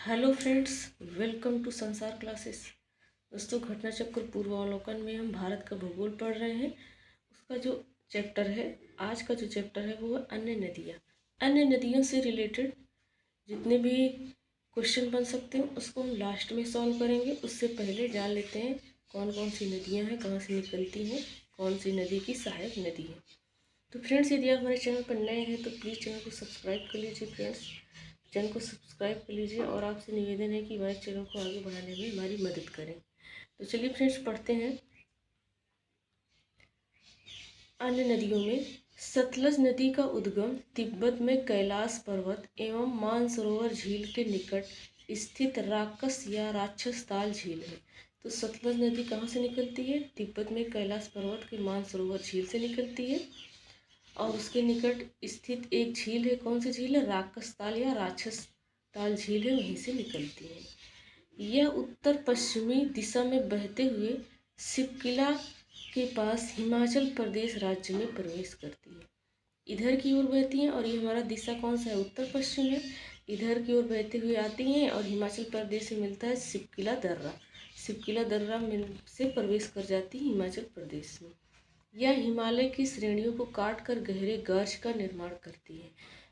Hello friends, welcome to संसार classes. दोस्तों, घटना चक्र पूर्वावलोकन में हम भारत का भूगोल पढ़ रहे हैं। उसका जो चैप्टर है, आज का जो चैप्टर है वो है अन्य नदियाँ। अन्य नदियों से रिलेटेड जितने भी क्वेश्चन बन सकते हैं उसको हम लास्ट में सॉल्व करेंगे। उससे पहले जान लेते हैं कौन कौन सी नदियाँ हैं, कहाँ से निकलती हैं, कौन सी नदी की सहायक नदी है। तो फ्रेंड्स, यदि आप हमारे चैनल पर नए हैं तो प्लीज़ चैनल को सब्सक्राइब कर लीजिए। फ्रेंड्स, चैनल को सब्सक्राइब कर लीजिए और आपसे निवेदन है कि हमारे चैनल को आगे बढ़ाने में हमारी मदद करें। तो चलिए फ्रेंड्स, पढ़ते हैं। अन्य नदियों में सतलज नदी का उद्गम तिब्बत में कैलाश पर्वत एवं मानसरोवर झील के निकट स्थित राक्षस या राक्षस ताल झील है। तो सतलज नदी कहाँ से निकलती है? तिब्बत में कैलाश पर्वत के मानसरोवर झील से निकलती है और उसके निकट स्थित एक झील है। कौन सी झील है? राक्षस ताल या राक्षस ताल झील है, वहीं से निकलती है। यह उत्तर पश्चिमी दिशा में बहते हुए शिवकिला के पास हिमाचल प्रदेश राज्य में प्रवेश करती है। इधर की ओर बहती हैं और ये हमारा दिशा कौन सा है? उत्तर पश्चिम है। इधर की ओर बहते हुए आती हैं और हिमाचल प्रदेश से मिलता है शिवकिला दर्रा। शिवकिला दर्रा मिल से प्रवेश कर जाती है हिमाचल प्रदेश में। यह हिमालय की श्रेणियों को काटकर गहरे गर्ज का निर्माण करती है।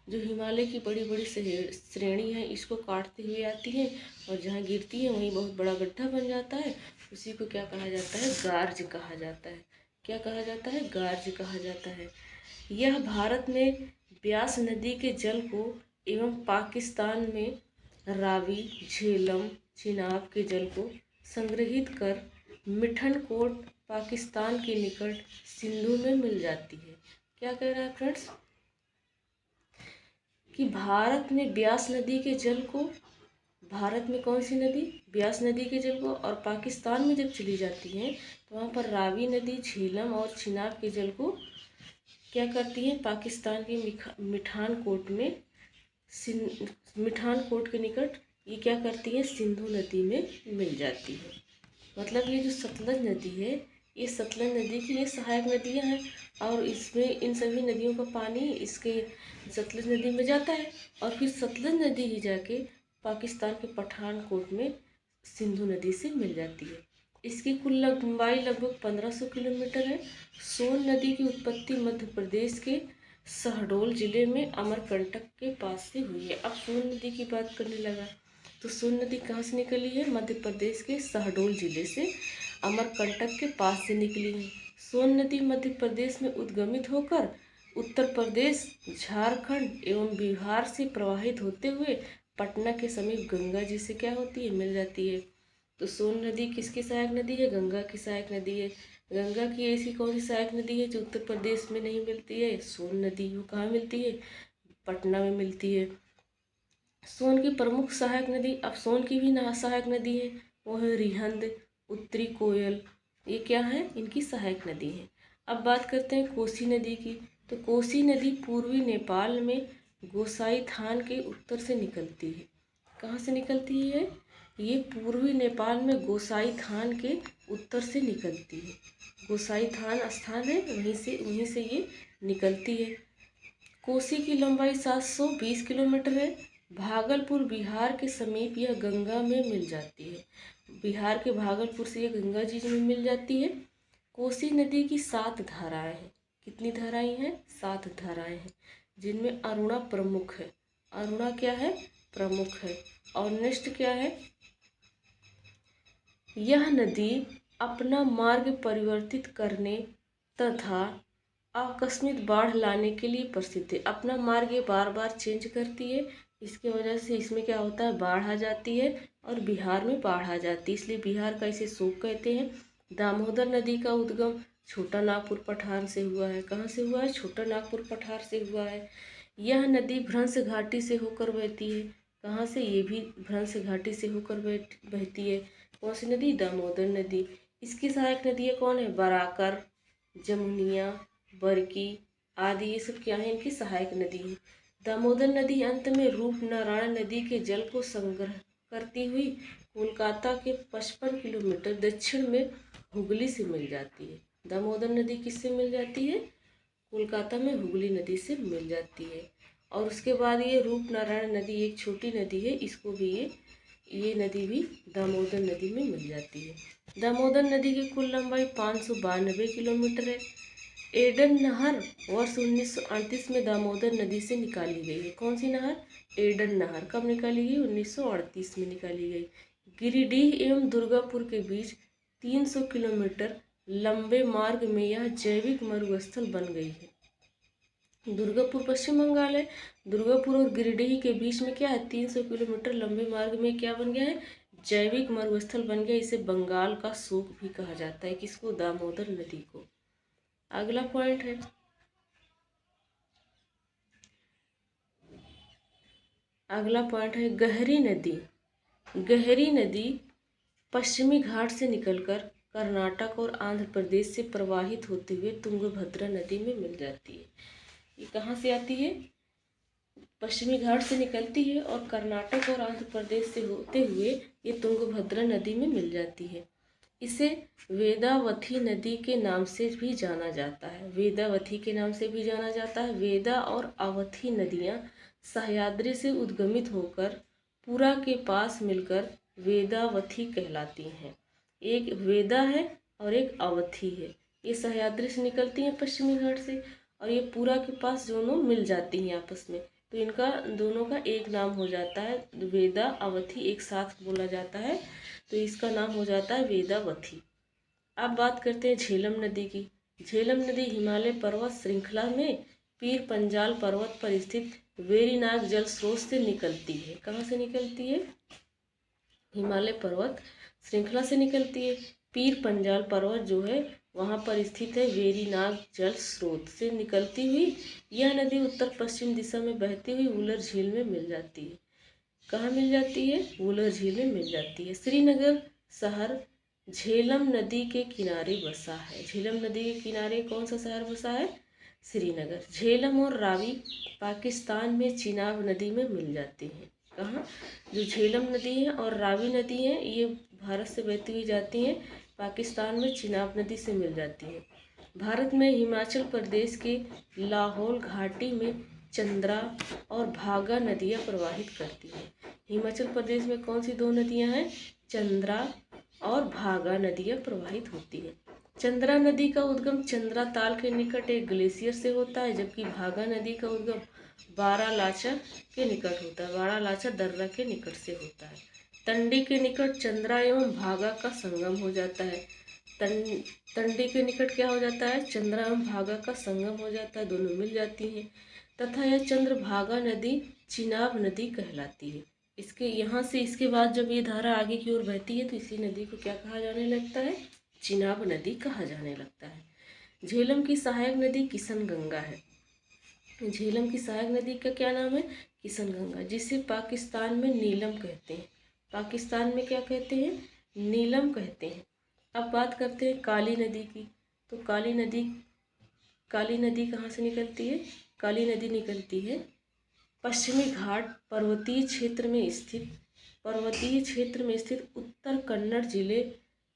जो हिमालय की बड़ी बड़ी श्रेणी है, इसको काटते हुए आती है और जहाँ गिरती है वहीं बहुत बड़ा गड्ढा बन जाता है। उसी को क्या कहा जाता है? गार्ज कहा जाता है। क्या कहा जाता है? गार्ज कहा जाता है। यह भारत में ब्यास नदी के जल को एवं पाकिस्तान में रावी, झेलम, चिनाब के जल को संग्रहित कर मिठनकोट पाकिस्तान के निकट सिंधु में मिल जाती है। क्या कह रहा है फ्रेंड्स? कि भारत में ब्यास नदी के जल को, भारत में कौन सी नदी? ब्यास नदी के जल को, और पाकिस्तान में जब चली जाती है तो वहाँ पर रावी नदी, झेलम और चिनाब के जल को क्या करती है? पाकिस्तान के मिठानकोट में, मिठानकोट के निकट ये क्या करती है? सिंधु नदी में मिल जाती है। मतलब ये जो सतलज नदी है, ये सतलज नदी की ये सहायक नदियाँ हैं और इसमें इन सभी नदियों का पानी इसके सतलज नदी में जाता है और फिर सतलज नदी ही जाके पाकिस्तान के पठानकोट में सिंधु नदी से मिल जाती है। इसकी कुल लंबाई लगभग 1500 किलोमीटर है। सोन नदी की उत्पत्ति मध्य प्रदेश के शहडोल जिले में अमरकंटक के पास से हुई है। अब सोन नदी की बात करने लगा तो सोन नदी कहाँ से निकली है? मध्य प्रदेश के शहडोल जिले से अमरकंटक के पास से निकली है। सोन नदी मध्य प्रदेश में उद्गमित होकर उत्तर प्रदेश, झारखंड एवं बिहार से प्रवाहित होते हुए पटना के समीप गंगा जी से क्या होती है? मिल जाती है। तो सोन नदी किसकी सहायक नदी है? गंगा की सहायक नदी है। गंगा की ऐसी कौन सी सहायक नदी है जो उत्तर प्रदेश में नहीं मिलती है? सोन नदी। वो कहाँ मिलती है? पटना में मिलती है। सोन की प्रमुख सहायक नदी, अब सोन की भी सहायक नदी है, वो है रिहंद, उत्तरी कोयल। ये क्या है? इनकी सहायक नदी है। अब बात करते हैं कोसी नदी की। तो कोसी नदी पूर्वी नेपाल में गोसाई थान के उत्तर से निकलती है। कहाँ से निकलती है? ये पूर्वी नेपाल में गोसाई थान के उत्तर से निकलती है। गोसाई थान स्थान है, वहीं से ये निकलती है। कोसी की लंबाई 720 किलोमीटर है। भागलपुर बिहार के समीप यह गंगा में मिल जाती है। बिहार के भागलपुर से यह गंगा जी में मिल जाती है। कोसी नदी की 7 धाराएं हैं। कितनी धाराएं हैं? 7 धाराएं हैं, जिनमें अरुणा प्रमुख है। अरुणा क्या है? प्रमुख है। और नेक्स्ट क्या है? यह नदी अपना मार्ग परिवर्तित करने तथा आकस्मिक बाढ़ लाने के लिए प्रसिद्ध है। अपना मार्ग ये बार बार चेंज करती है, इसकी वजह से इसमें क्या होता है? बाढ़ आ जाती है और बिहार में बाढ़ आ जाती है, इसलिए बिहार का इसे शोक कहते हैं। दामोदर नदी का उद्गम छोटा नागपुर पठार से हुआ है। कहाँ से हुआ है? छोटा नागपुर पठार से हुआ है। यह नदी भ्रंश घाटी से होकर बहती है। कहाँ से? ये भी भ्रंश घाटी से होकर बहती है। कौन सी नदी? दामोदर नदी। इसकी सहायक नदियाँ कौन है? बराकर, जमुनिया, बरकी आदि, ये सब क्या है? इनकी सहायक नदी है। दामोदर नदी अंत में रूपनारायण नदी के जल को संग्रह करती हुई कोलकाता के 55 किलोमीटर दक्षिण में हुगली से मिल जाती है। दामोदर नदी किससे मिल जाती है? कोलकाता में हुगली नदी से मिल जाती है। और उसके बाद ये रूपनारायण नदी एक छोटी नदी है, इसको भी ये ये नदी भी दामोदर नदी में मिल जाती है। दामोदर नदी की कुल लंबाई 592 किलोमीटर है। एडन नहर वर्ष 1938 में दामोदर नदी से निकाली गई है। कौन सी नहर? एडन नहर। कब निकाली गई? 1938 में निकाली गई। गिरिडीह एवं दुर्गापुर के बीच 300 किलोमीटर लंबे मार्ग में यह जैविक मरुस्थल बन गई है। दुर्गापुर पश्चिम बंगाल है। दुर्गापुर और गिरिडीह के बीच में क्या है? 300 किलोमीटर लंबे मार्ग में क्या बन गया है? जैविक मरुस्थल बन गया। इसे बंगाल का शोक भी कहा जाता है। किसको? दामोदर नदी को। अगला पॉइंट है, गहरी नदी। गहरी नदी पश्चिमी घाट से निकलकर कर्नाटक और आंध्र प्रदेश से प्रवाहित होते हुए तुंगभद्रा नदी में मिल जाती है। ये कहाँ से आती है? पश्चिमी घाट से निकलती है और कर्नाटक और आंध्र प्रदेश से होते हुए ये तुंगभद्रा नदी में मिल जाती है। इसे वेदावती नदी के नाम से भी जाना जाता है। वेदावती के नाम से भी जाना जाता है। वेदा और अवथी नदियाँ सह्याद्री से उद्गमित होकर पुरा के पास मिलकर वेदावती कहलाती हैं। एक वेदा है और एक अवथी है। ये सह्याद्री से निकलती हैं पश्चिमी घाट से, और ये पुरा के पास दोनों मिल जाती हैं आपस में, तो इनका दोनों का एक नाम हो जाता है। वेदा अवथी एक साथ बोला जाता है, तो इसका नाम हो जाता है वेदावती। अब बात करते हैं झेलम नदी की। झेलम नदी हिमालय पर्वत श्रृंखला में पीर पंजाल पर्वत पर स्थित वेरीनाग जल स्रोत से निकलती है। कहाँ से निकलती है? हिमालय पर्वत श्रृंखला से निकलती है। पीर पंजाल पर्वत जो है वहाँ पर स्थित है। वेरीनाग जल स्रोत से निकलती हुई यह नदी उत्तर पश्चिम दिशा में बहती हुई वुलर झील में मिल जाती है। कहाँ मिल जाती है? वुलर झील में मिल जाती है। श्रीनगर शहर झेलम नदी के किनारे बसा है। झेलम नदी के किनारे कौन सा शहर बसा है? श्रीनगर। झेलम और रावी पाकिस्तान में चिनाब नदी में मिल जाती हैं। कहाँ? जो झेलम नदी है और रावी नदी है ये भारत से बहती हुई जाती हैं, पाकिस्तान में चिनाब नदी से मिल जाती हैं। भारत में हिमाचल प्रदेश के लाहौल घाटी में चंद्रा और भागा नदियाँ प्रवाहित करती हैं। हिमाचल प्रदेश में कौन सी दो नदियाँ हैं? चंद्रा और भागा नदियाँ प्रवाहित होती हैं। चंद्रा नदी का उद्गम चंद्रा ताल के निकट एक ग्लेशियर से होता है, जबकि भागा नदी का उद्गम बारालाचा के निकट होता है। बारालाचा दर्रा के निकट से होता है। तंडी के निकट चंद्रा एवं भागा का संगम हो जाता है। तंडी के निकट क्या हो जाता है? चंद्रा एवं भागा का संगम हो जाता है, दोनों मिल जाती हैं, तथा यह चंद्रभागा नदी चिनाब नदी कहलाती है। इसके यहाँ से इसके बाद जब ये धारा आगे की ओर बहती है तो इसी नदी को क्या कहा जाने लगता है? चिनाब नदी कहा जाने लगता है। झेलम की सहायक नदी किशन गंगा है। झेलम की सहायक नदी का क्या नाम है? किशन गंगा, जिसे पाकिस्तान में नीलम कहते हैं। पाकिस्तान में क्या कहते हैं? नीलम कहते हैं। अब बात करते हैं काली नदी की। तो काली नदी कहाँ से निकलती है? काली नदी निकलती है पश्चिमी घाट पर्वतीय क्षेत्र में स्थित उत्तर कन्नड़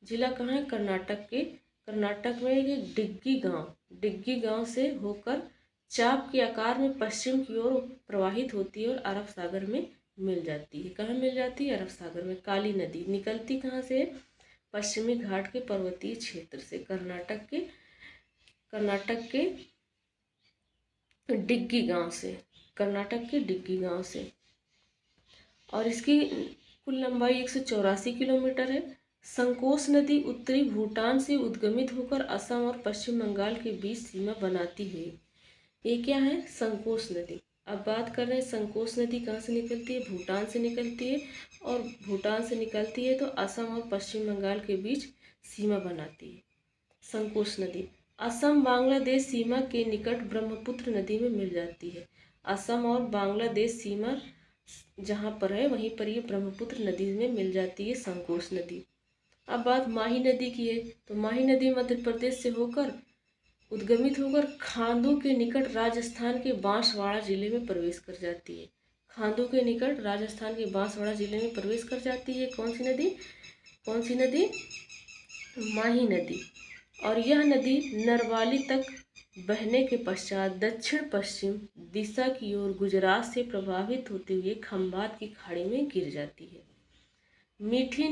जिला कहाँ है? कर्नाटक में एक डिग्गी गांव से होकर चाप के आकार में पश्चिम की ओर प्रवाहित होती है और अरब सागर में मिल जाती है। कहाँ मिल जाती है? अरब सागर में। काली नदी निकलती कहाँ से? पश्चिमी घाट के पर्वतीय क्षेत्र से, कर्नाटक के डिग्गी गांव से, और इसकी कुल लंबाई 184 किलोमीटर है। संकोश नदी उत्तरी भूटान से उद्गमित होकर असम और पश्चिम बंगाल के बीच सीमा बनाती है। ये क्या है? संकोश नदी। अब बात कर रहे हैं संकोश नदी कहाँ से निकलती है? भूटान से निकलती है, और भूटान से निकलती है तो असम और पश्चिम बंगाल के बीच सीमा बनाती है। संकोश नदी असम बांग्लादेश सीमा के निकट ब्रह्मपुत्र नदी में मिल जाती है। असम और बांग्लादेश सीमा जहाँ पर है वहीं पर ये ब्रह्मपुत्र नदी में मिल जाती है संकोश नदी। अब बात माही नदी की है। तो माही नदी मध्य प्रदेश से उद्गमित होकर खांदू के निकट राजस्थान के बांसवाड़ा जिले में प्रवेश कर जाती है। खांदू के निकट राजस्थान के बांसवाड़ा जिले में प्रवेश कर जाती है कौन सी नदी? माही नदी। और यह नदी नरवाली तक बहने के पश्चात दक्षिण पश्चिम दिशा की ओर गुजरात से प्रभावित होते हुए खंभात की खाड़ी में गिर जाती है। मीठी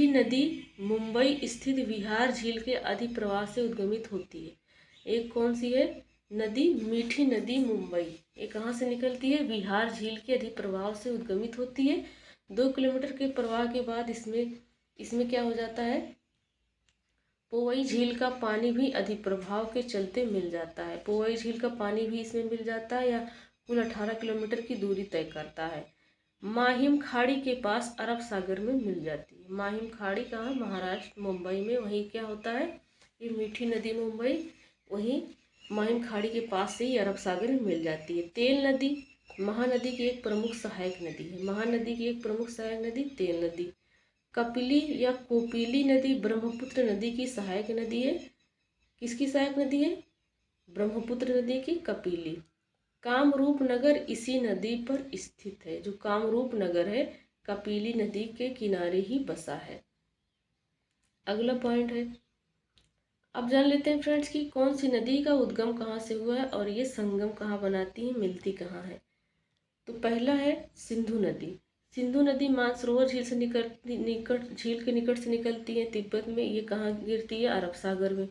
नदी मुंबई स्थित विहार झील के अधिप्रवाह से उद्गमित होती है। एक कौन सी है नदी? मीठी नदी मुंबई। ये कहाँ से निकलती है? विहार झील के अधिप्रवाह से उद्गमित होती है। 2 किलोमीटर के प्रवाह के बाद इसमें क्या हो जाता है? पोवई झील का पानी भी अधिप्रभाव के चलते मिल जाता है। पोवई झील का पानी भी इसमें मिल जाता है या कुल 18 किलोमीटर की दूरी तय करता है। माहिम खाड़ी के पास अरब सागर में मिल जाती है। माहिम खाड़ी कहाँ? महाराष्ट्र मुंबई में। वहीं क्या होता है? ये मीठी नदी मुंबई वहीं माहिम खाड़ी के पास से ही अरब सागर में मिल जाती है। तेल नदी महानदी की एक प्रमुख सहायक नदी है। महानदी की एक प्रमुख सहायक नदी तेल नदी। कपिली या कोपिली नदी ब्रह्मपुत्र नदी की सहायक नदी है। किसकी सहायक नदी है? ब्रह्मपुत्र नदी की कपिली। कामरूप नगर इसी नदी पर स्थित है। जो कामरूप नगर है कपिली नदी के किनारे ही बसा है। अगला पॉइंट है, अब जान लेते हैं फ्रेंड्स कि कौन सी नदी का उद्गम कहाँ से हुआ है और ये संगम कहाँ बनाती है, मिलती कहाँ है। तो पहला है सिंधु नदी। सिंधु नदी मानसरोवर झील से झील के निकट से निकलती है तिब्बत में। ये कहाँ गिरती है? अरब सागर में।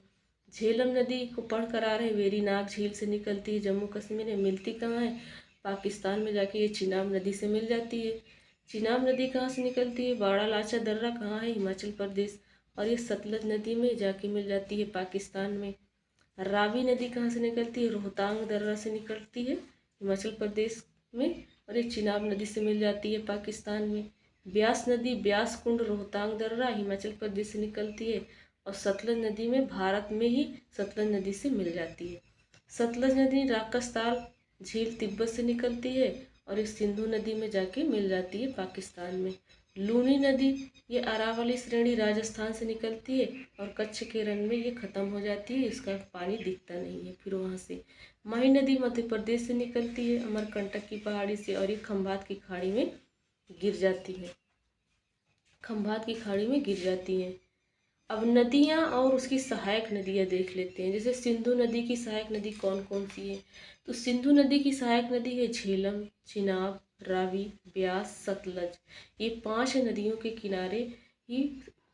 झेलम नदी को पढ़ कर आ रहे वेरीनाग झील से निकलती है जम्मू कश्मीर में। मिलती कहाँ है? पाकिस्तान में जाके ये चिनाब नदी से मिल जाती है। चिनाब नदी कहाँ से निकलती है? बाड़ा लाचा दर्रा कहाँ है? हिमाचल प्रदेश। और ये सतलज नदी में जाके मिल जाती है पाकिस्तान में। रावी नदी कहाँ से निकलती है? रोहतांग दर्रा से निकलती है हिमाचल प्रदेश में। और ये चिनाब नदी से मिल जाती है पाकिस्तान में। ब्यास नदी ब्यास कुंड रोहतांग दर्रा हिमाचल प्रदेश से निकलती है। और सतलज नदी में भारत में ही सतलज नदी से मिल जाती है। सतलज नदी राकसताल झील तिब्बत से निकलती है और इस सिंधु नदी में जाके मिल जाती है पाकिस्तान में। लूनी नदी ये अरावली श्रेणी राजस्थान से निकलती है और कच्छ के रण में ये ख़त्म हो जाती है। इसका पानी दिखता नहीं है फिर वहाँ से। माही नदी मध्य प्रदेश से निकलती है अमरकंटक की पहाड़ी से और ये खंभात की खाड़ी में गिर जाती है। खंभात की खाड़ी में गिर जाती हैं। अब नदियाँ और उसकी सहायक नदियाँ देख लेते हैं। जैसे सिंधु नदी की सहायक नदी कौन कौन सी है? तो सिंधु नदी की सहायक नदी है झेलम, चिनाब, रावी, ब्यास, सतलज। ये 5 नदियों के किनारे ही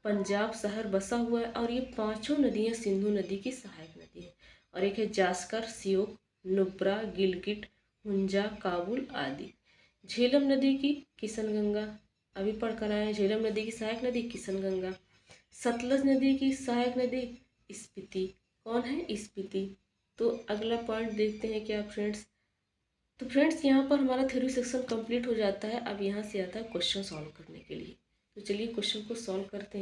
पंजाब शहर बसा हुआ है और ये 5 नदियाँ सिंधु नदी की सहायक नदी है। और एक है जास्कर, सियोक, नुब्रा, गिलगिट, हुंजा, काबुल आदि। झेलम नदी की किशनगंगा अभी पढ़ कर आए हैं। झेलम नदी की सहायक नदी किशनगंगा। सतलज नदी की सहायक नदी स्पीति। कौन है? स्पीति। तो अगला पॉइंट देखते हैं क्या फ्रेंड्स। तो फ्रेंड्स यहाँ पर हमारा थ्योरी सेक्शन कंप्लीट हो जाता है। अब यहाँ से आता है क्वेश्चन सॉल्व करने के लिए। तो चलिए क्वेश्चन को सॉल्व करते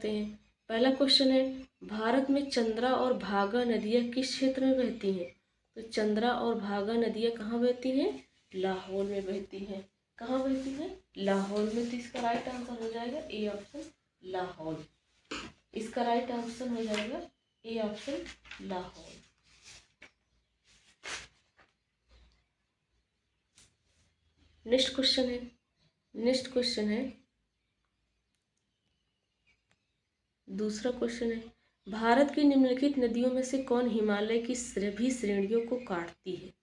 हैं। पहला क्वेश्चन है, भारत में चंद्रा और भागा नदियाँ किस क्षेत्र में बहती हैं? तो चंद्रा और भागा नदियाँ कहाँ बहती हैं? लाहौल में बहती हैं। कहाँ बहती हैं? लाहौल में। तो इसका राइट आंसर हो जाएगा ए ऑप्शन लाहौल। इसका राइट आंसर हो जाएगा A option Lahaul. Next question है दूसरा क्वेश्चन है, भारत की निम्नलिखित नदियों में से कौन हिमालय की सभी श्रेणियों को काटती है?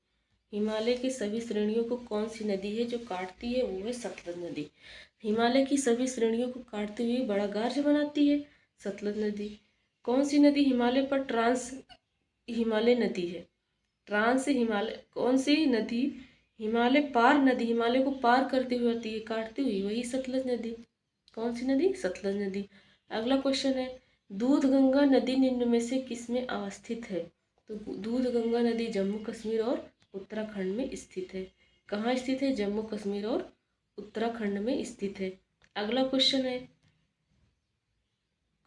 हिमालय की सभी श्रेणियों को कौन सी नदी है जो काटती है? वो है सतलज नदी। हिमालय की सभी श्रेणियों को काटते हुए बड़ा गार्ज बनाती है सतलज नदी। कौन सी नदी हिमालय पर ट्रांस हिमालय नदी है? ट्रांस हिमालय कौन सी नदी? हिमालय पार नदी, हिमालय को पार करते हुए आती है, काटती हुई, वही सतलज नदी। कौन सी नदी? सतलज नदी। अगला क्वेश्चन है, दूध गंगा नदी निम्न में से किसमें अवस्थित है? तो दूध गंगा नदी जम्मू कश्मीर और उत्तराखंड में स्थित है। कहाँ स्थित है? जम्मू कश्मीर और उत्तराखंड में स्थित है। अगला क्वेश्चन है,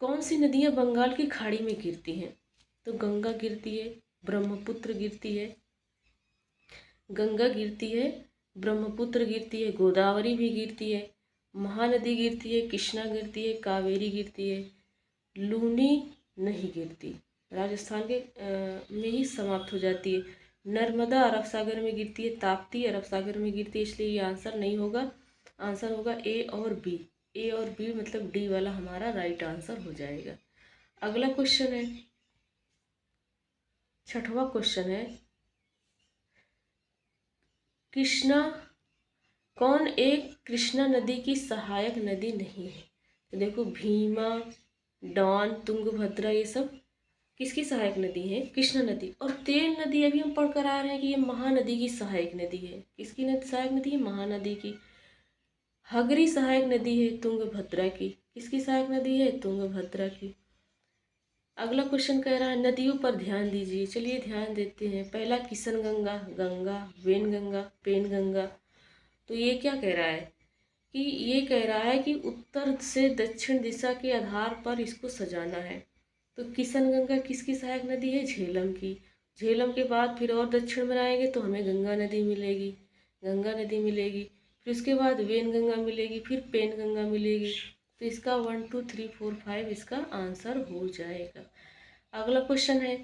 कौन सी नदियाँ बंगाल की खाड़ी में गिरती हैं? तो गंगा गिरती है, ब्रह्मपुत्र गिरती है, गंगा गिरती है, ब्रह्मपुत्र गिरती है, गोदावरी भी गिरती है, महानदी गिरती है, कृष्णा गिरती है, कावेरी गिरती है, लूनी नहीं गिरती, राजस्थान के में ही समाप्त हो जाती है। नर्मदा अरब सागर में गिरती है, ताप्ती अरब सागर में गिरती है, इसलिए ये आंसर नहीं होगा। आंसर होगा ए और बी। ए और बी मतलब डी वाला हमारा राइट आंसर हो जाएगा। अगला क्वेश्चन है, छठवां क्वेश्चन है, कृष्णा कौन एक कृष्णा नदी की सहायक नदी नहीं है? तो देखो भीमा, डॉन, तुंगभद्रा ये सब किसकी सहायक नदी है? कृष्णा नदी। और तेल नदी अभी हम पढ़ कर आ रहे हैं कि ये महानदी की सहायक नदी है। किसकी नदी सहायक नदी है? महानदी की। हगरी सहायक नदी है तुंगभद्रा की। किसकी सहायक नदी है? तुंगभद्रा की। अगला क्वेश्चन कह रहा है नदियों पर ध्यान दीजिए। चलिए ध्यान देते हैं। पहला किशन गंगा, गंगा, वेनगंगा, पेनगंगा। तो ये क्या कह रहा है कि ये कह रहा है कि उत्तर से दक्षिण दिशा के आधार पर इसको सजाना है। तो किशन गंगा किसकी सहायक नदी है? झेलम की। झेलम के बाद फिर और दक्षिण में आएंगे तो हमें गंगा नदी मिलेगी, गंगा नदी मिलेगी। फिर उसके बाद वेन गंगा मिलेगी, फिर पेन गंगा मिलेगी। तो इसका 1 2 3 4 5 इसका आंसर हो जाएगा। अगला क्वेश्चन है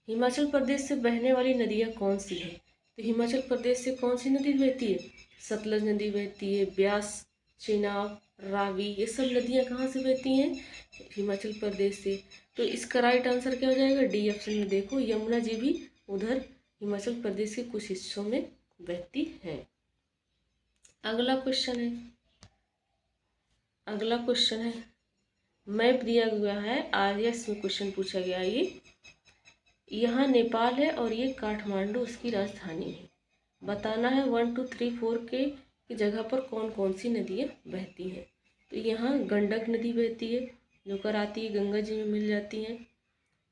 हिमाचल प्रदेश से बहने वाली नदियाँ कौन सी है? तो हिमाचल प्रदेश से कौन सी नदी बहती है? सतलज नदी बहती है, ब्यास, चेनाब, रावी, ये सब नदियाँ कहाँ से बहती हैं? हिमाचल प्रदेश से। तो इसका राइट आंसर क्या हो जाएगा? डी ऑप्शन में। देखो यमुना जी भी उधर हिमाचल प्रदेश के कुछ हिस्सों में बहती है। अगला क्वेश्चन है, अगला क्वेश्चन है मैप दिया गया है आर्यस में क्वेश्चन पूछा गया है। ये यहाँ नेपाल है और ये काठमांडू उसकी राजधानी है। बताना है 1 2 3 4 के की जगह पर कौन कौन सी नदियाँ बहती हैं। तो यहाँ गंडक नदी बहती है जो कराती है गंगा जी में मिल जाती हैं।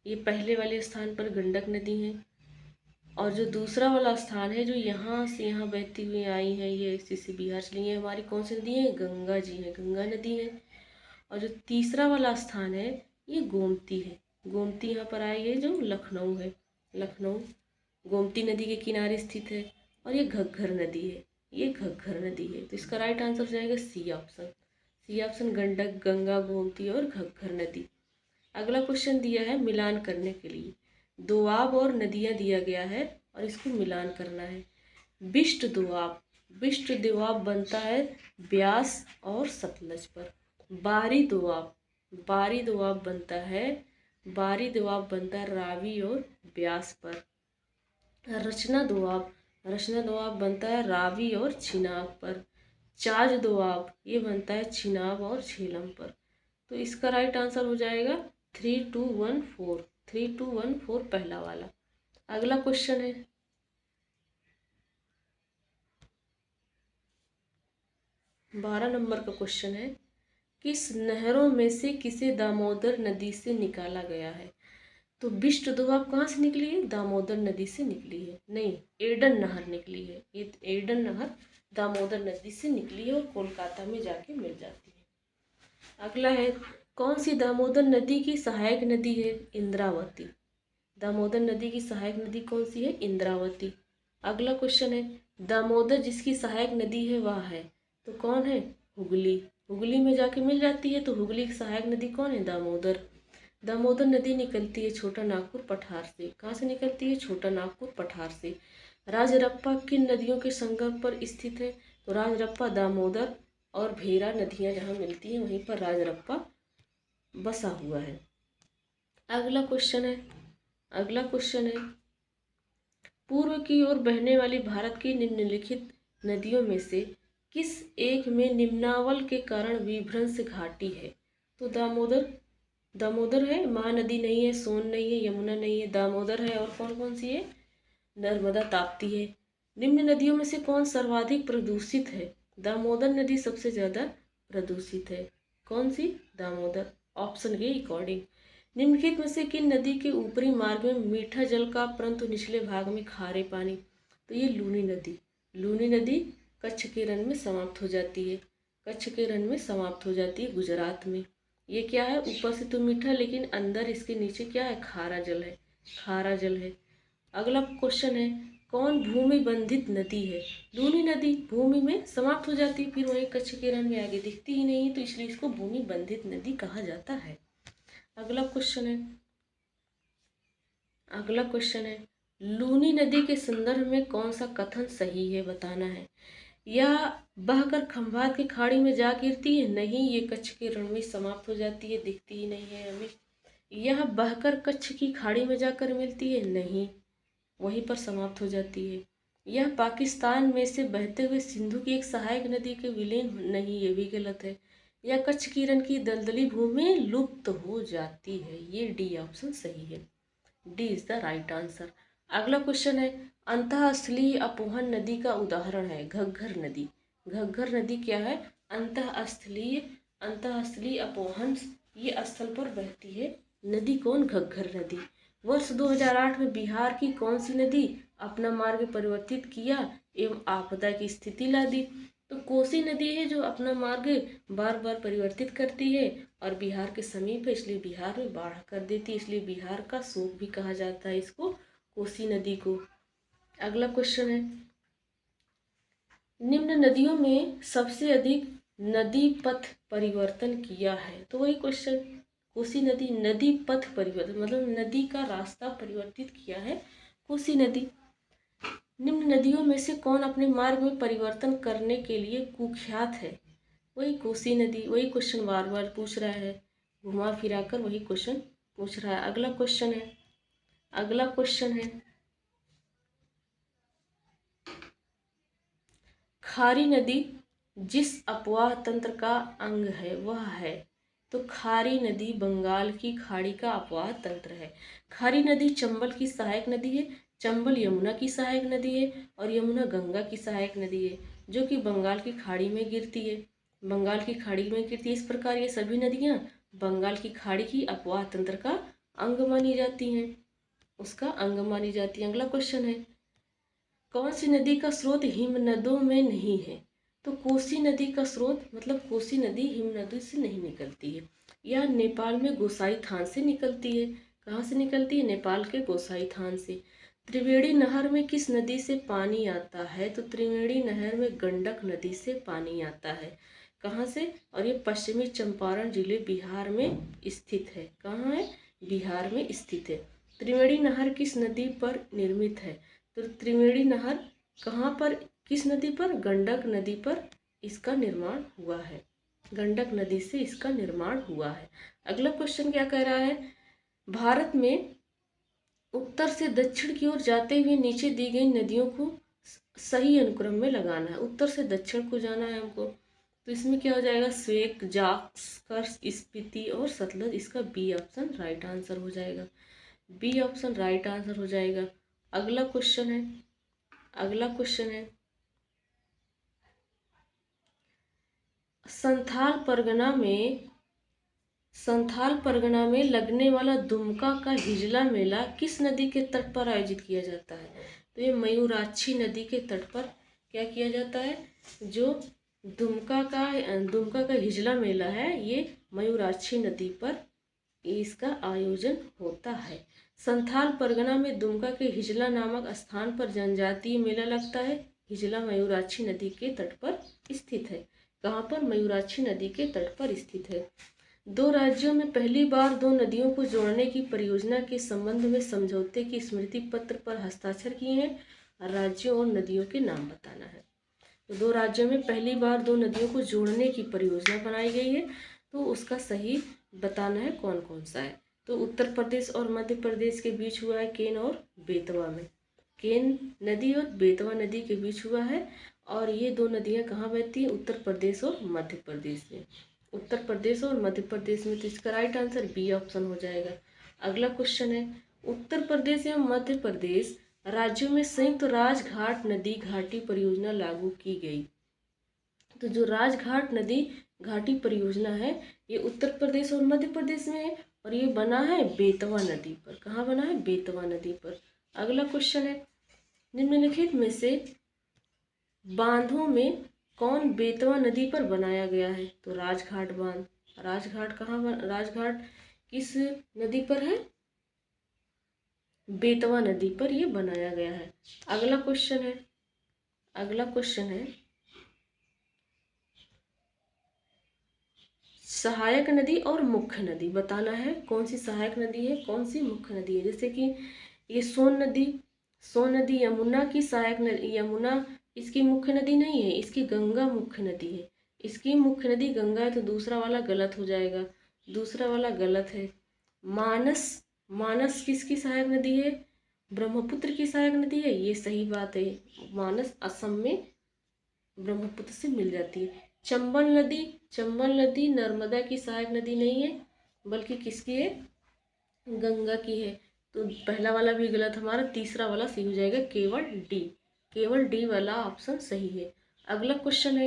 ये पहले वाले स्थान पर गंडक नदी है। और जो दूसरा वाला स्थान है जो यहाँ से यहाँ बहती हुई आई है, ये इसी बिहार चली है, हमारी कौन सी नदी है? गंगा जी है, गंगा नदी है। और जो तीसरा वाला स्थान है ये गोमती है। गोमती यहाँ पर आई है जो लखनऊ है, लखनऊ गोमती नदी के किनारे स्थित है। और ये घग्घर नदी है, ये घग्घर नदी है। तो इसका राइट आंसर हो जाएगा C option. C option Gandak, Ganga, Gomti और घग्घर नदी। अगला क्वेश्चन दिया है मिलान करने के लिए। दोआब और नदियाँ दिया गया है और इसको मिलान करना है। बिष्ट दोआब, बिष्ट दोआब बनता है ब्यास और सतलज पर। बारी दोआब, बारी दोआब बनता है, बारी दोआब बनता है रावी और ब्यास पर। रचना दोआब, रचना दोआब बनता है रावी और चिनाब पर। चाज दोआब ये बनता है चिनाब और झेलम पर। तो इसका राइट आंसर हो जाएगा 3 2 1 4, 3 2 1 4 पहला वाला। अगला क्वेश्चन है 12 नंबर का क्वेश्चन है किस नहरों में से किसे दामोदर नदी से निकाला गया है? तो बिष्ट दोआब कहाँ से निकली है? दामोदर नदी से निकली है। नहीं, एडन नहर निकली है। ये एडन नहर दामोदर नदी से निकली है और कोलकाता में जाके मिल जाती है। अगला है कौन सी दामोदर नदी की सहायक नदी है? इंद्रावती। दामोदर नदी की सहायक नदी कौन सी है? इंद्रावती। अगला क्वेश्चन है दामोदर जिसकी सहायक नदी है वह है, तो कौन है? हुगली। हुगली में जाके मिल जाती है। तो हुगली की सहायक नदी कौन है? दामोदर। दामोदर नदी निकलती है छोटा नागपुर पठार से। कहाँ से निकलती है? छोटा नागपुर पठार से। राजरप्पा किन नदियों के संगम पर स्थित है? तो राजरप्पा दामोदर और भेरा नदियाँ जहाँ मिलती हैं वहीं पर राजरप्पा बसा हुआ है। अगला क्वेश्चन है, अगला क्वेश्चन है पूर्व की ओर बहने वाली भारत की निम्नलिखित नदियों में से किस एक में निम्नावल के कारण विभ्रंश घाटी है? तो दामोदर, दामोदर है, महानदी नहीं है, सोन नहीं है, यमुना नहीं है, दामोदर है। और कौन कौन सी है? नर्मदा, ताप्ती है। निम्न नदियों में से कौन सर्वाधिक प्रदूषित है? दामोदर नदी सबसे ज़्यादा प्रदूषित है। कौन सी? दामोदर। ऑप्शन के अकॉर्डिंग निम्नलिखित में से किन नदी के ऊपरी मार्ग में मीठा जल का परंतु निचले भाग में खारे पानी? तो ये लूनी नदी, लूनी नदी कच्छ के रण में समाप्त हो जाती है, कच्छ के रण में समाप्त हो जाती है गुजरात में। ये क्या है? ऊपर से तो मीठा लेकिन अंदर इसके नीचे क्या है? खारा जल है, खारा जल है। अगला क्वेश्चन है कौन भूमि बंधित नदी है? लूनी नदी भूमि में समाप्त हो जाती है, फिर वही कच्छ के रण में आगे दिखती ही नहीं, तो इसलिए इसको भूमि बंधित नदी कहा जाता है। अगला क्वेश्चन है, अगला क्वेश्चन है लूनी नदी के संदर्भ में कौन सा कथन सही है? बताना है। यह बहकर खंभात की खाड़ी में जा गिरती है? नहीं, ये कच्छ के रण में समाप्त हो जाती है, दिखती ही नहीं है हमें। यह बहकर कच्छ की खाड़ी में जाकर मिलती है? नहीं, वहीं पर समाप्त हो जाती है। यह पाकिस्तान में से बहते हुए सिंधु की एक सहायक नदी के विलीन नहीं, ये भी गलत है। यह कच्छ की रण की दलदली भूमि लुप्त हो जाती है, ये डी ऑप्शन सही है। D is the right answer. अगला क्वेश्चन है, अंतःस्थलीय अपोहन नदी का उदाहरण है घग्घर नदी। घग्घर नदी क्या है? अंतःस्थलीय अंतःस्थलीय अपोहन ये स्थल पर बहती है नदी। कौन? घग्घर नदी। वर्ष 2008 में बिहार की कौन सी नदी अपना मार्ग परिवर्तित किया एवं आपदा की स्थिति ला दी? तो कोसी नदी है जो अपना मार्ग बार बार परिवर्तित करती है और बिहार के समीप है, इसलिए बिहार में बाढ़ कर देती है, इसलिए बिहार का शोक भी कहा जाता है इसको, कोसी नदी को। अगला क्वेश्चन है, निम्न नदियों में सबसे अधिक नदी पथ परिवर्तन किया है? तो वही क्वेश्चन, कोसी नदी नदी पथ परिवर्तन मतलब नदी का रास्ता परिवर्तित किया है कोसी नदी। निम्न नदियों में से कौन अपने मार्ग में परिवर्तन करने के लिए कुख्यात है? वही कोसी नदी। वही क्वेश्चन बार बार पूछ रहा है, घुमा फिरा कर वही क्वेश्चन पूछ रहा है। अगला क्वेश्चन है, अगला क्वेश्चन है, खारी नदी जिस अपवाह तंत्र का अंग है वह है? तो खारी नदी बंगाल की खाड़ी का अपवाह तंत्र है। खारी नदी चंबल की सहायक नदी है। चंबल यमुना की सहायक नदी है और यमुना गंगा की सहायक नदी है, जो कि बंगाल की खाड़ी में गिरती है। बंगाल की खाड़ी में गिरती है। इस प्रकार ये सभी नदियाँ बंगाल की खाड़ी की अपवाह तंत्र का अंग मानी जाती हैं, उसका अंग मानी जाती है। अगला क्वेश्चन है, कौन सी नदी का स्रोत हिमनदों में नहीं है? तो कोसी नदी का स्रोत मतलब कोसी नदी हिमनदी से नहीं निकलती है। यह नेपाल में गोसाई थान से निकलती है। कहाँ से निकलती है? नेपाल के गोसाई थान से। त्रिवेणी नहर में किस नदी से पानी आता है? तो त्रिवेणी नहर में गंडक नदी से पानी आता है। कहाँ से? और ये पश्चिमी चंपारण जिले बिहार में स्थित है। कहाँ है? बिहार में स्थित है। त्रिवेणी नहर किस नदी पर निर्मित है? तो त्रिवेणी नहर कहाँ पर, किस नदी पर? गंडक नदी पर इसका निर्माण हुआ है। गंडक नदी से इसका निर्माण हुआ है। अगला क्वेश्चन क्या कह रहा है, भारत में उत्तर से दक्षिण की ओर जाते हुए नीचे दी गई नदियों को सही अनुक्रम में लगाना है। उत्तर से दक्षिण को जाना है हमको, तो इसमें क्या हो जाएगा? स्वेक, जास्कर, स्पीति और सतलज। इसका बी ऑप्शन राइट आंसर हो जाएगा। बी ऑप्शन राइट आंसर हो जाएगा। अगला क्वेश्चन है, अगला क्वेश्चन है, संथाल परगना में लगने वाला दुमका का हिजला मेला किस नदी के तट पर आयोजित किया जाता है? तो ये मयूराक्षी नदी के तट पर क्या किया जाता है? जो दुमका का हिजला मेला है ये मयूराक्षी नदी पर इसका आयोजन होता है। संथाल परगना में दुमका के हिजला नामक स्थान पर जनजातीय मेला लगता है। हिजला मयूराक्षी नदी के तट पर स्थित है। कहाँ पर? मयूराक्षी नदी के तट पर स्थित है। दो राज्यों में पहली बार दो नदियों को जोड़ने की परियोजना के संबंध में समझौते की स्मृति पत्र पर हस्ताक्षर किए हैं। राज्यों और नदियों के नाम बताना है। तो दो राज्यों में पहली बार दो नदियों को जोड़ने की परियोजना बनाई गई है, तो उसका सही बताना है कौन कौन सा है। तो उत्तर प्रदेश और मध्य प्रदेश के बीच हुआ है केन और बेतवा में। केन नदी और बेतवा नदी के बीच हुआ है और ये दो नदियाँ कहाँ बहती हैं? उत्तर प्रदेश और मध्य प्रदेश में। उत्तर प्रदेश और मध्य प्रदेश में, तो इसका राइट आंसर बी ऑप्शन हो जाएगा। अगला क्वेश्चन है, उत्तर प्रदेश या मध्य प्रदेश राज्यों में संयुक्त राजघाट नदी घाटी परियोजना लागू की गई। तो जो राजघाट नदी घाटी परियोजना है ये उत्तर प्रदेश और मध्य प्रदेश में है और ये बना है बेतवा नदी पर। कहाँ बना है? बेतवा नदी पर। अगला क्वेश्चन है, निम्नलिखित में से बांधों में कौन बेतवा नदी पर बनाया गया है? तो राजघाट बांध। राजघाट राजघाट किस नदी पर है? बेतवा नदी पर ये बनाया गया है। अगला क्वेश्चन है, अगला क्वेश्चन है, सहायक नदी और मुख्य नदी बताना है। कौन सी सहायक नदी है, कौन सी मुख्य नदी है? जैसे कि ये सोन नदी यमुना की सहायक नदी, यमुना इसकी मुख्य नदी नहीं है, इसकी गंगा मुख्य नदी है। इसकी मुख्य नदी गंगा है, तो दूसरा वाला गलत हो जाएगा, दूसरा वाला गलत है। मानस किसकी सहायक नदी है? ब्रह्मपुत्र की सहायक नदी है, ये सही बात है। मानस असम में ब्रह्मपुत्र से मिल जाती है। चंबल नदी नर्मदा की सहायक नदी नहीं है, बल्कि किसकी है, गंगा की है। तो पहला वाला भी गलत हमारा, तीसरा वाला सही हो जाएगा, केवल डी वाला ऑप्शन सही है। अगला क्वेश्चन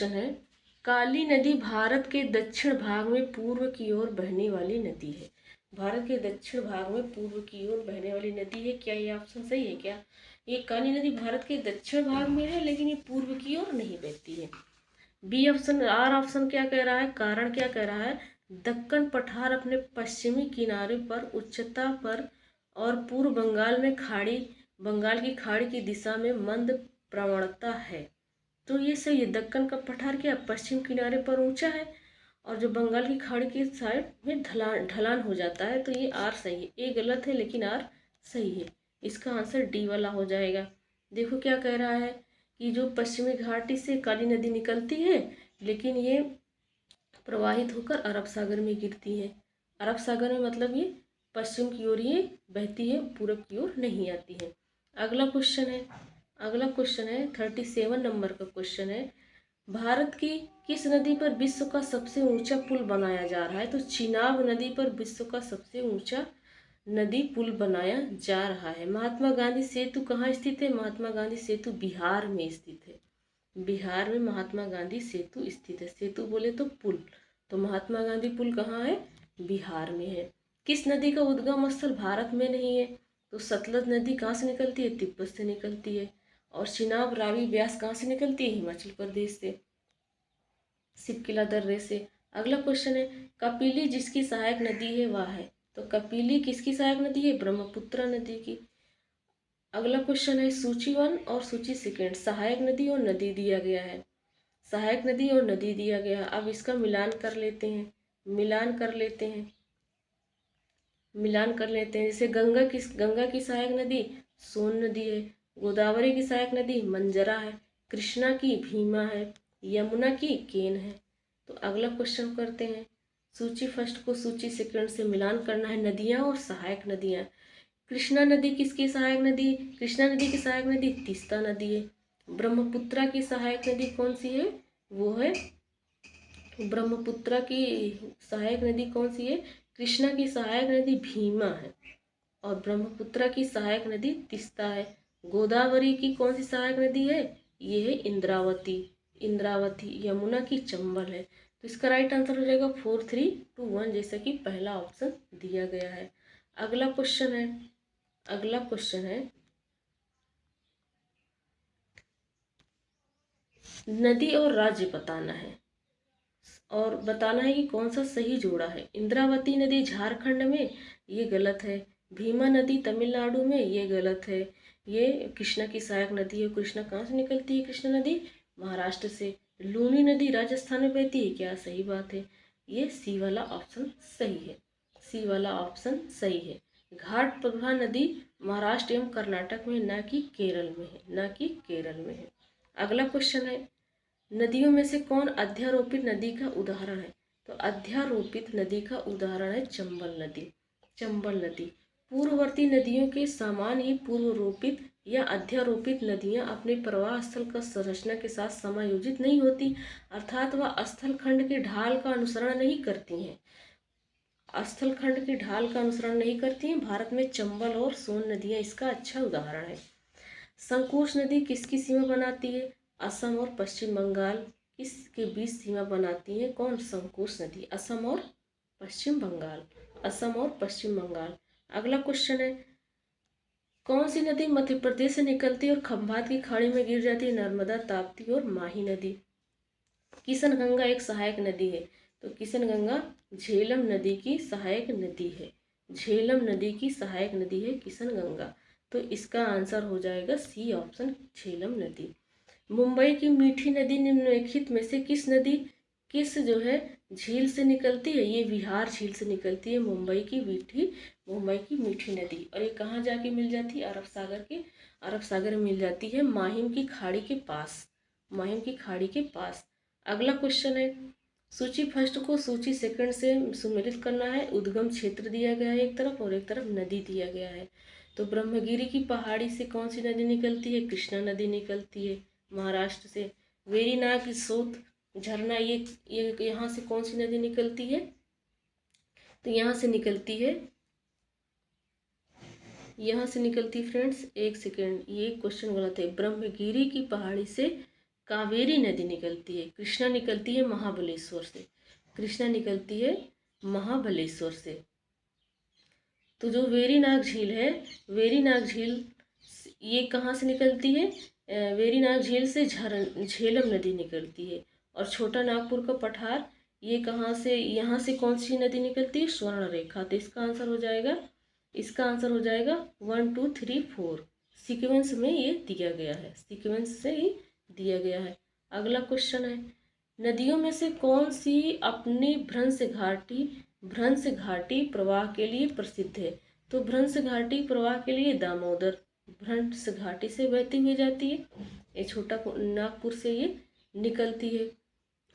है काली नदी भारत के दक्षिण भाग में पूर्व की ओर बहने वाली नदी है। भारत के दक्षिण भाग में पूर्व की ओर बहने वाली नदी है, क्या ये ऑप्शन सही है? क्या ये काली नदी भारत के दक्षिण भाग में है, लेकिन ये पूर्व की ओर नहीं बहती है। बी ऑप्शन, आर ऑप्शन क्या कह रहा है, कारण क्या कह रहा है, दक्कन पठार अपने पश्चिमी किनारे पर उच्चता पर और पूर्व बंगाल की खाड़ी की दिशा में मंद प्रवणता है। तो ये सही है, दक्कन का पठार क्या पश्चिम किनारे पर ऊंचा है और जो बंगाल की खाड़ी की साइड में ढलान हो जाता है। तो ये आर सही है, ए गलत है लेकिन आर सही है। इसका आंसर डी वाला हो जाएगा। देखो क्या कह रहा है कि जो पश्चिमी घाटी से काली नदी निकलती है, लेकिन ये प्रवाहित होकर अरब सागर में गिरती है। अरब सागर में मतलब ये पश्चिम की ओर ये बहती है, पूरब की ओर नहीं आती है। अगला क्वेश्चन है 37 नंबर का क्वेश्चन है, भारत की किस नदी पर विश्व का सबसे ऊंचा पुल बनाया जा रहा है? तो चिनाब नदी पर विश्व का सबसे ऊंचा नदी पुल बनाया जा रहा है। महात्मा गांधी सेतु कहाँ स्थित है? महात्मा गांधी सेतु बिहार में स्थित है। बिहार में महात्मा गांधी सेतु स्थित है। सेतु बोले तो पुल, तो महात्मा गांधी पुल कहाँ है? बिहार में है। किस नदी का उद्गम स्थल भारत में नहीं है? तो सतलज नदी कहाँ से निकलती है? तिब्बत से निकलती है। और चिनाब रावी ब्यास कहाँ से निकलती है? हिमाचल प्रदेश से, सिपकिला दर्रे से। अगला क्वेश्चन है कपिली जिसकी सहायक नदी है वह है? तो कपिली किसकी सहायक नदी है? ब्रह्मपुत्र नदी की। अगला क्वेश्चन है सूची 1 और सूची 2 सहायक नदी और नदी दिया गया है। सहायक नदी और नदी दिया गया है। अब इसका मिलान कर लेते हैं। जैसे गंगा की सहायक नदी सोन नदी है, गोदावरी की सहायक नदी मंजरा है, कृष्णा की भीमा है, यमुना की केन है। तो अगला क्वेश्चन करते हैं। सूची फर्स्ट को सूची सेकंड से मिलान करना है, नदियाँ और सहायक नदियाँ। कृष्णा नदी किसकी सहायक नदी? कृष्णा नदी की सहायक नदी तीस्ता नदी है। ब्रह्मपुत्रा की सहायक नदी कौन सी है? वो है ब्रह्मपुत्रा की सहायक नदी कौन सी है? कृष्णा की सहायक नदी भीमा है और ब्रह्मपुत्रा की सहायक नदी तीस्ता है। गोदावरी की कौन सी सहायक नदी है? ये है इंद्रावती। यमुना की चंबल है। तो इसका राइट आंसर हो जाएगा 4, 3, 2, 1, जैसा कि पहला ऑप्शन दिया गया है। अगला क्वेश्चन है नदी और राज्य बताना है और बताना है कि कौन सा सही जोड़ा है। इंद्रावती नदी झारखंड में, ये गलत है। भीमा नदी तमिलनाडु में, ये गलत है। ये कृष्णा की सहायक नदी है। कृष्णा कहाँ से निकलती है? कृष्णा नदी महाराष्ट्र से। लूनी नदी राजस्थान में बहती है, क्या सही बात है? ये सी वाला ऑप्शन सही है। घाट प्रभा नदी महाराष्ट्र एवं कर्नाटक में, ना कि केरल में है। अगला क्वेश्चन है नदियों में से कौन अध्यारोपित नदी का उदाहरण है? तो अध्यारोपित नदी का उदाहरण है चंबल नदी। पूर्ववर्ती नदियों के समान ही पूर्वरोपित या अध्यारोपित नदियां अपने प्रवाह स्थल का संरचना के साथ समायोजित नहीं होती, अर्थात वह स्थल खंड के ढाल का अनुसरण नहीं करती हैं। भारत में चंबल और सोन नदियां इसका अच्छा उदाहरण है। संकोच नदी किसकी सीमा बनाती है? असम और पश्चिम बंगाल किसके बीच सीमा बनाती है? कौन? संकोच नदी। असम और पश्चिम बंगाल। अगला क्वेश्चन है कौन सी नदी मध्य प्रदेश से निकलती है और खंभात की खाड़ी में गिर जाती है? नर्मदा, ताप्ती और माही नदी। किशनगंगा एक सहायक नदी है, तो किशनगंगा झेलम नदी की सहायक नदी है किशनगंगा। तो इसका आंसर हो जाएगा सी ऑप्शन, झेलम नदी। मुंबई की मीठी नदी निम्नलिखित में से किस जो है झील से निकलती है? ये विहार झील से निकलती है मुंबई की मीठी नदी। और ये कहाँ जाके मिल जाती है? अरब सागर में मिल जाती है, माहिम की खाड़ी के पास। अगला क्वेश्चन है सूची फर्स्ट को सूची सेकंड से सुमेलित करना है। उद्गम क्षेत्र दिया गया है एक तरफ और एक तरफ नदी दिया गया है। तो ब्रह्मगिरी की पहाड़ी से कौन सी नदी निकलती है? कृष्णा नदी निकलती है महाराष्ट्र से। वेरीनाग स्रोत झरना ये यहाँ से कौन सी नदी निकलती है? तो यहाँ से निकलती है, यहाँ से निकलती फ्रेंड्स, एक सेकेंड, ये क्वेश्चन गलत है। ब्रह्मगिरी की पहाड़ी से कावेरी नदी निकलती है। कृष्णा निकलती है महाबलेश्वर से। कृष्णा निकलती है महाबलेश्वर से। तो जो वेरीनाग झील है, वेरीनाग झील ये कहाँ से निकलती है? वेरीनाग झील से झेलम नदी निकलती है। और छोटा नागपुर का पठार ये कहाँ से, यहाँ से कौन सी नदी निकलती है? स्वर्ण रेखा। तो इसका आंसर हो जाएगा, इसका आंसर हो जाएगा 1 2 3 4। सीक्वेंस में ये दिया गया है, सीक्वेंस से ही दिया गया है। अगला क्वेश्चन है, नदियों में से कौन सी अपनी भ्रंश घाटी प्रवाह के लिए प्रसिद्ध है? तो भ्रंश घाटी प्रवाह के लिए दामोदर भ्रंश घाटी से बहती हुई जाती है। ये छोटा नागपुर से ये निकलती है।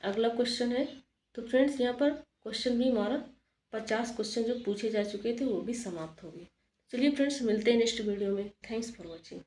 अगला क्वेश्चन है, तो फ्रेंड्स यहाँ पर क्वेश्चन भी हमारा 50 क्वेश्चन जो पूछे जा चुके थे वो भी समाप्त हो गए। चलिए फ्रेंड्स, मिलते हैं नेक्स्ट वीडियो में। Thanks for watching.